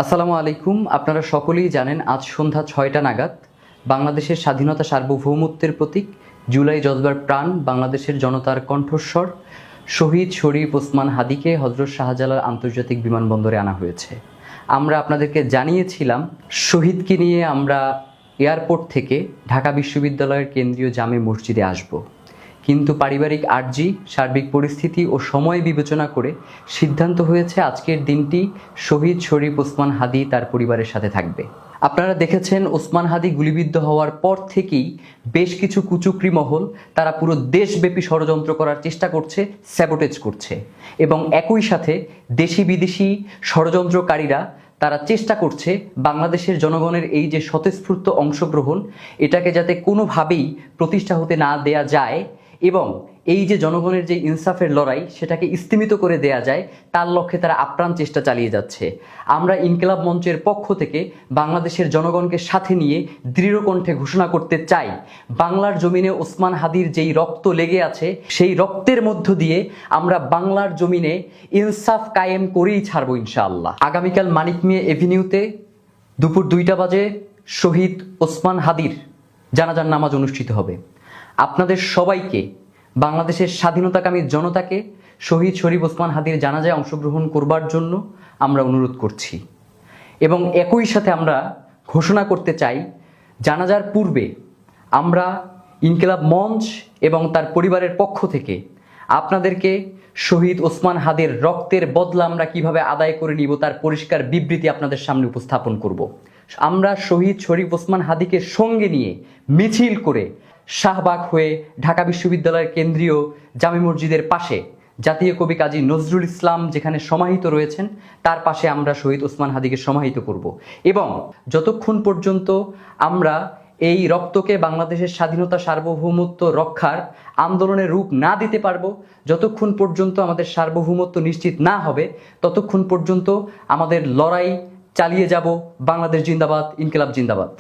আসসালামু আলাইকুম। আপনারা সকলেই জানেন আজ সন্ধ্যা ৬টা নাগাদ বাংলাদেশের স্বাধীনতা সার্বভৌমত্বের প্রতীক জুলাই জজবার প্রাণ বাংলাদেশের জনতার কণ্ঠস্বর শহীদ শরীফ ওসমান হাদিকে হযরত শাহজালাল আন্তর্জাতিক বিমানবন্দরে আনা হয়েছে। আমরা আপনাদেরকে জানিয়েছিলাম শহীদকে নিয়ে আমরা এয়ারপোর্ট থেকে ঢাকা বিশ্ববিদ্যালয়ের কেন্দ্রীয় জামে মসজিদে আসব, কিন্তু পারিবারিক আর্জি, সার্বিক পরিস্থিতি ও সময় বিবেচনা করে সিদ্ধান্ত হয়েছে আজকের দিনটি শহীদ শরীফ ওসমান হাদি তার পরিবারের সাথে থাকবে। আপনারা দেখেছেন ওসমান হাদি গুলিবিদ্ধ হওয়ার পর থেকেই বেশ কিছু কুচক্রী মহল তারা পুরো দেশব্যাপী ষড়যন্ত্র করার চেষ্টা করছে, স্যাবোটেজ করছে, এবং একই সাথে দেশি বিদেশি ষড়যন্ত্রকারীরা তারা চেষ্টা করছে বাংলাদেশের জনগণের এই যে স্বতঃস্ফূর্ত অংশগ্রহণ এটাকে যাতে কোনোভাবেই প্রতিষ্ঠা হতে না দেয়া যায় এবং এই যে জনগণের যে ইনসাফের লড়াই সেটাকে স্তিমিত করে দেয়া যায় তার লক্ষ্যে তারা আপ্রাণ চেষ্টা চালিয়ে যাচ্ছে। আমরা ইনকিলাব মঞ্চের পক্ষ থেকে বাংলাদেশের জনগণকে সাথে নিয়ে দৃঢ় কণ্ঠে ঘোষণা করতে চাই, বাংলার জমিনে ওসমান হাদির যেই রক্ত লেগে আছে সেই রক্তের মধ্য দিয়ে আমরা বাংলার জমিনে ইনসাফ কায়েম করেই ছাড়বো ইনশাআল্লাহ। আগামীকাল মানিক মিয়া এভিনিউতে দুপুর 2টা বাজে শহীদ ওসমান হাদির জানাজার নামাজ অনুষ্ঠিত হবে। আপনাদের সবাইকে, বাংলাদেশের স্বাধীনতাকামী জনতাকে শহীদ শরীফ ওসমান হাদির জানাজায় অংশগ্রহণ করবার জন্য আমরা অনুরোধ করছি এবং একই সাথে আমরা ঘোষণা করতে চাই জানাজার পূর্বে আমরা ইনকিলাব মঞ্চ এবং তার পরিবারের পক্ষ থেকে আপনাদেরকে শহীদ ওসমান হাদির রক্তের বদলা আমরা কিভাবে আদায় করে নিব তার পরিষ্কার বিবৃতি আপনাদের সামনে উপস্থাপন করব। আমরা শহীদ শরীফ ওসমান হাদিকে সঙ্গে নিয়ে মিছিল করে শাহবাগ হয়ে ঢাকা বিশ্ববিদ্যালয়ের কেন্দ্রীয় জামে মসজিদের পাশে জাতীয় কবি কাজী নজরুল ইসলাম যেখানে সমাহিত রয়েছেন তার পাশে আমরা শহীদ ওসমান হাদিকে সমাহিত করব এবং যতক্ষণ পর্যন্ত আমরা এই রক্তকে বাংলাদেশের স্বাধীনতা সার্বভৌমত্ব রক্ষার আন্দোলনের রূপ না দিতে পারবো, যতক্ষণ পর্যন্ত আমাদের সার্বভৌমত্ব নিশ্চিত না হবে ততক্ষণ পর্যন্ত আমাদের লড়াই চালিয়ে যাব। বাংলাদেশ জিন্দাবাদ, ইনকিলাব জিন্দাবাদ।